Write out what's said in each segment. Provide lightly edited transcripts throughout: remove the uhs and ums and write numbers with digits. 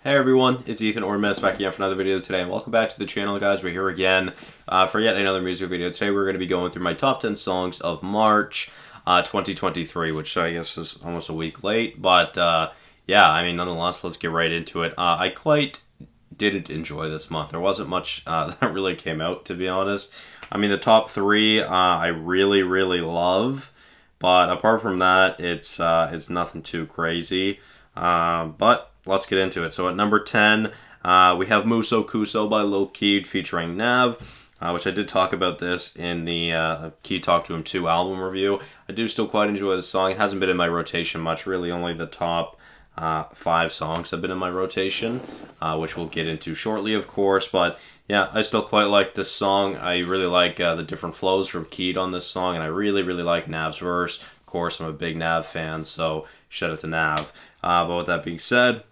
Hey everyone, it's Ethan Ormes back again for another video today, and welcome back to the channel, guys. We're here again for yet another music video. Today we're going to be going through my top 10 songs of March 2023, which I guess is almost a week late, but yeah, I mean, nonetheless, let's get right into it. I quite didn't enjoy this month. There wasn't much that really came out, to be honest. I mean, the top three I really love, but apart from that, it's nothing too crazy. But let's get into it. So at number 10, we have Musso Cuso by Lil Keed featuring Nav, which I did talk about this in the Keed Talk to Him 2 album review. I do still quite enjoy this song. It hasn't been in my rotation much, really only the top 5 songs have been in my rotation, which we'll get into shortly, of course. But yeah, I still quite like this song. I really like the different flows from Keed on this song, and I really like Nav's verse. Of course, I'm a big Nav fan, so shout out to Nav. But with that being said,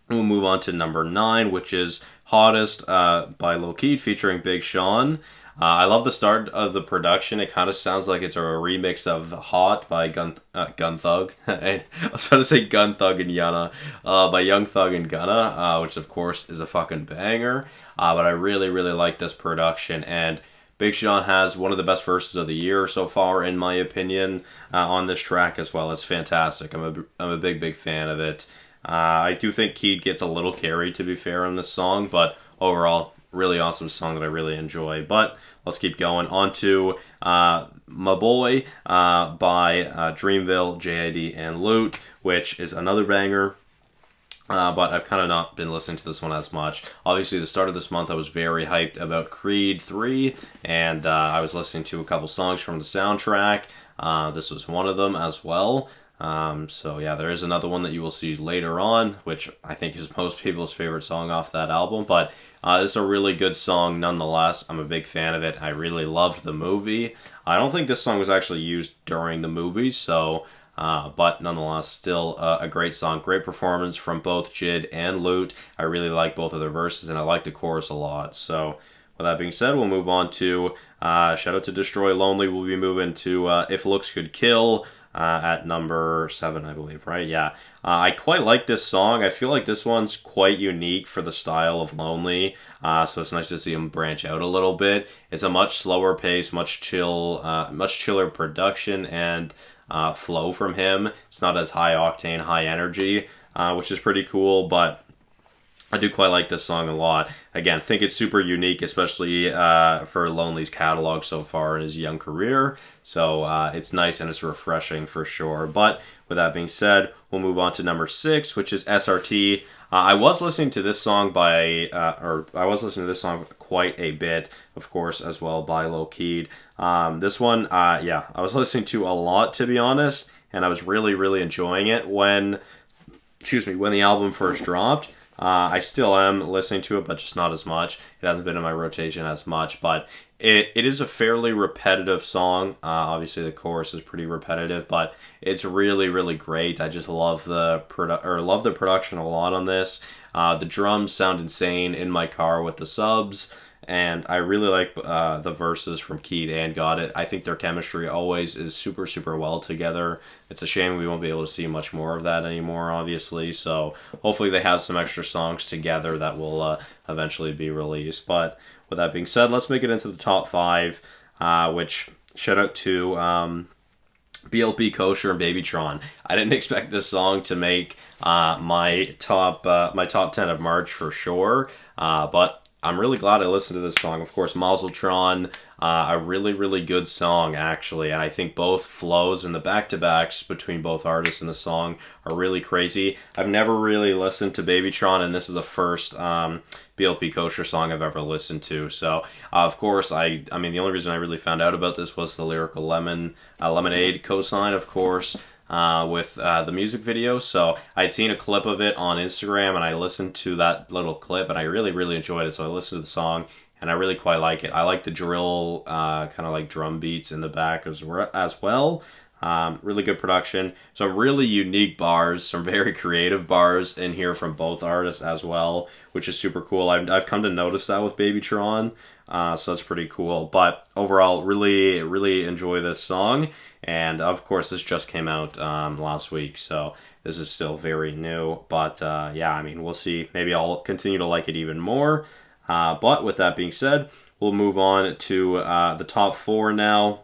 we'll move on to number 9, which is Hottest by Lil Keed featuring Big Sean. I love the start of the production. It kind of sounds like it's a remix of Hot by Gun Thug. I was trying to say Gun Thug and Yana, by Young Thug and Gunna, which of course is a fucking banger. But I really like this production, and Big Sean has one of the best verses of the year so far, in my opinion, on this track as well. It's fantastic. I'm a big fan of it. I do think Keed gets a little carried, to be fair, on this song, but overall, really awesome song that I really enjoy. But let's keep going. On to My Boy by Dreamville, JID, and Lute, which is another banger. But I've kind of not been listening to this one as much. Obviously, the start of this month, I was very hyped about Creed 3, and I was listening to a couple songs from the soundtrack. This was one of them as well. So yeah, there is another one that you will see later on, which I think is most people's favorite song off that album. But this is a really good song nonetheless. I'm a big fan of it. I really loved the movie. I don't think this song was actually used during the movie, so... but nonetheless, still a great song. Great performance from both Jid and Lute. I really like both of their verses, and I like the chorus a lot. So, with that being said, we'll move on to, shout out to Destroy Lonely. We'll be moving to If Looks Could Kill at number 7, I believe, right? Yeah. I quite like this song. I feel like this one's quite unique for the style of Lonely, so it's nice to see him branch out a little bit. It's a much slower pace, much chiller production, and flow from him. It's not as high octane, high energy, which is pretty cool, but I do quite like this song a lot. Again, I think it's super unique, especially for Lonely's catalog so far in his young career. So it's nice and it's refreshing for sure. But with that being said, we'll move on to number 6, which is SRT. I was listening to this song quite a bit, of course, as well, by Lil Keed. This one, yeah, I was listening to a lot, to be honest, and I was really enjoying it when the album first dropped. I still am listening to it, but just not as much. It hasn't been in my rotation as much, but it is a fairly repetitive song. Obviously, the chorus is pretty repetitive, but it's really great. I just love the production a lot on this. The drums sound insane in my car with the subs, and I really like the verses from Keed and Got It. I think their chemistry always is super well together. It's a shame we won't be able to see much more of that anymore, obviously. So hopefully they have some extra songs together that will eventually be released. But with that being said, let's make it into the top 5, which shout out to BLP Kosher and Babytron. I didn't expect this song to make my top 10 of March for sure, but I'm really glad I listened to this song. Of course, Mazeltron, a really good song, actually. And I think both flows and the back-to-backs between both artists in the song are really crazy. I've never really listened to Babytron, and this is the first BLP Kosher song I've ever listened to. So, of course, I mean, the only reason I really found out about this was the Lyrical Lemonade cosign, of course, with the music video. So I'd seen a clip of it on Instagram, and I listened to that little clip, and I really enjoyed it. So I listened to the song, and I really quite like it. I like the drill, kind of like drum beats in the back as well. Really good production. Some really unique bars, some very creative bars in here from both artists as well, which is super cool. I've come to notice that with Babytron, so that's pretty cool. But overall, really, really enjoy this song. And of course, this just came out last week, so this is still very new. But yeah, I mean, we'll see. Maybe I'll continue to like it even more. But with that being said, we'll move on to the top 4 now.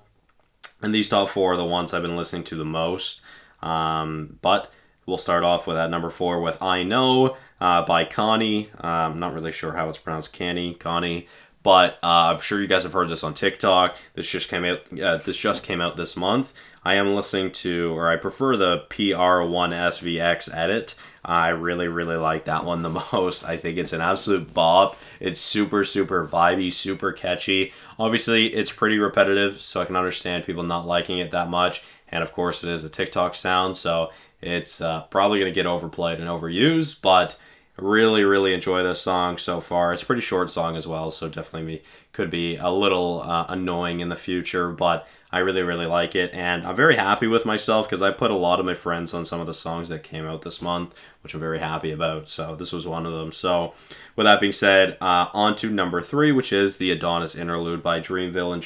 And these top 4 are the ones I've been listening to the most. But we'll start off with at number 4 with I Know by Connie. I'm not really sure how it's pronounced, Connie. But I'm sure you guys have heard this on TikTok. This just came out. This just came out this month. I am listening to, or I prefer the PR1SVX edit. I really, really like that one the most. I think it's an absolute bop. It's super, super vibey, super catchy. Obviously, it's pretty repetitive, so I can understand people not liking it that much. And of course, it is a TikTok sound, so it's probably going to get overplayed and overused, but really, really enjoy this song so far. It's a pretty short song as well, so definitely could be a little annoying in the future, but I really, really like it. And I'm very happy with myself because I put a lot of my friends on some of the songs that came out this month, which I'm very happy about. So this was one of them. So with that being said, on to number 3, which is the Adonis Interlude by Dreamville and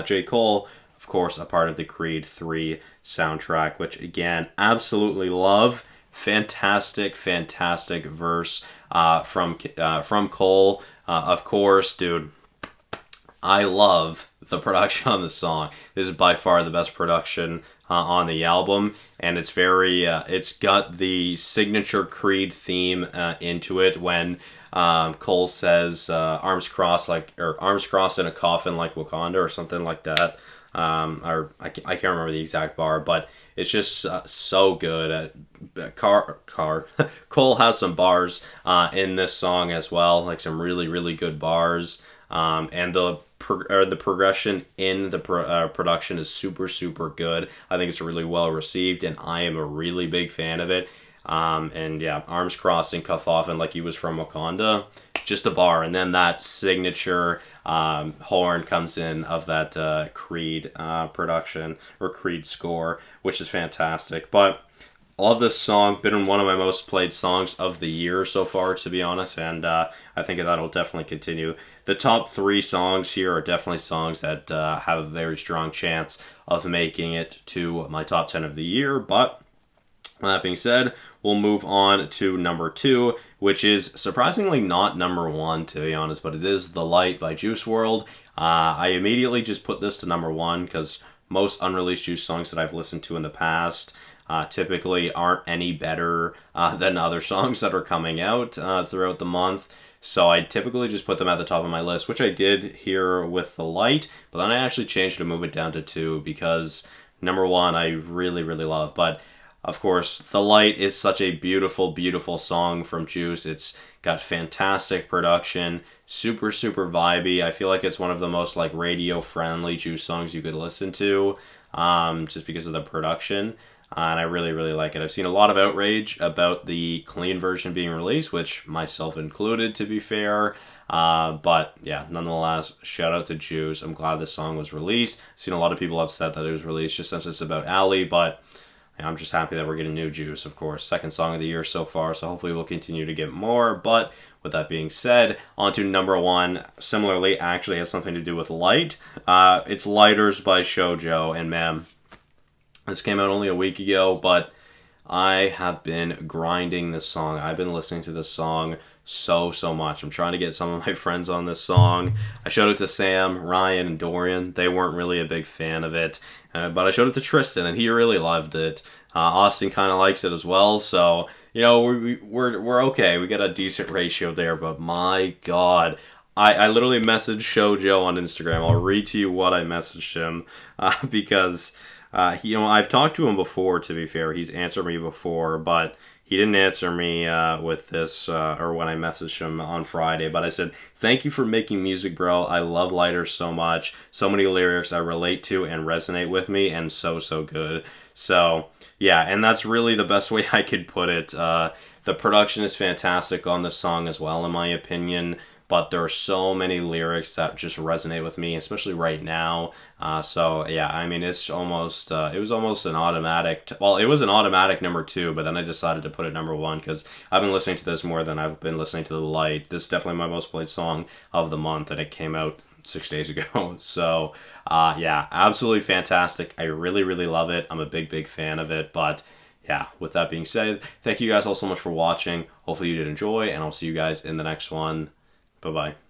J. Cole. Of course, a part of the Creed 3 soundtrack, which again, absolutely love. Fantastic, fantastic verse from Cole. Of course, dude, I love the production on the song. This is by far the best production on the album, and it's very, it's got the signature Creed theme into it when Cole says arms crossed in a coffin like Wakanda or something like that. Or I can't remember the exact bar, but it's just so good. Cole has some bars in this song as well, like some really, really good bars. And the progression in the production is super, super good. I think it's really well received, and I am a really big fan of it. And yeah, arms crossed and cuff off, and like he was from Wakanda. Just a bar, and then that signature horn comes in of that Creed production or Creed score, which is fantastic. But I love this song. Been one of my most played songs of the year so far, to be honest, and I think that'll definitely continue. The top 3 songs here are definitely songs that have a very strong chance of making it to my top 10 of the year, but that being said, we'll move on to number 2, which is surprisingly not number 1, to be honest, but it is The Light by Juice WRLD. I immediately just put this to number 1 because most unreleased Juice songs that I've listened to in the past typically aren't any better than other songs that are coming out throughout the month. So I typically just put them at the top of my list, which I did here with The Light, but then I actually changed to move it down to 2 because number 1 I really, really love. But of course, The Light is such a beautiful, beautiful song from Juice. It's got fantastic production, super, super vibey. I feel like it's one of the most like radio-friendly Juice songs you could listen to, just because of the production. And I really, really like it. I've seen a lot of outrage about the clean version being released, which myself included, to be fair. But yeah, nonetheless, shout out to Juice. I'm glad this song was released. I've seen a lot of people upset that it was released just since it's about Ali, but I'm just happy that we're getting new Juice, of course. Second song of the year so far, so hopefully we'll continue to get more. But with that being said, on to number 1. Similarly, actually has something to do with Light. It's Lighters by Shoujo, and man, this came out only a week ago, but I have been grinding this song. I've been listening to this song so much. I'm trying to get some of my friends on this song. I showed it to Sam, Ryan, and Dorian. They weren't really a big fan of it, but I showed it to Tristan, and he really loved it. Austin kind of likes it as well, so you know we're okay. We got a decent ratio there, but my God, I literally messaged Shoujo on Instagram. I'll read to you what I messaged him because I've talked to him before. To be fair, he's answered me before, but he didn't answer me with this, or when I messaged him on Friday, but I said, thank you for making music, bro. I love Lighters so much. So many lyrics I relate to and resonate with me, and so good. So, yeah, and that's really the best way I could put it. The production is fantastic on this song as well, in my opinion. but there are so many lyrics that just resonate with me, especially right now. So yeah, I mean, it's almost it was almost an automatic. Well, it was an automatic number two, but then I decided to put it number one because I've been listening to this more than I've been listening to The Light. This is definitely my most played song of the month, and it came out 6 days ago. So yeah, absolutely fantastic. I really, really love it. I'm a big fan of it. But yeah, with that being said, thank you guys all so much for watching. Hopefully you did enjoy, and I'll see you guys in the next one. Bye bye.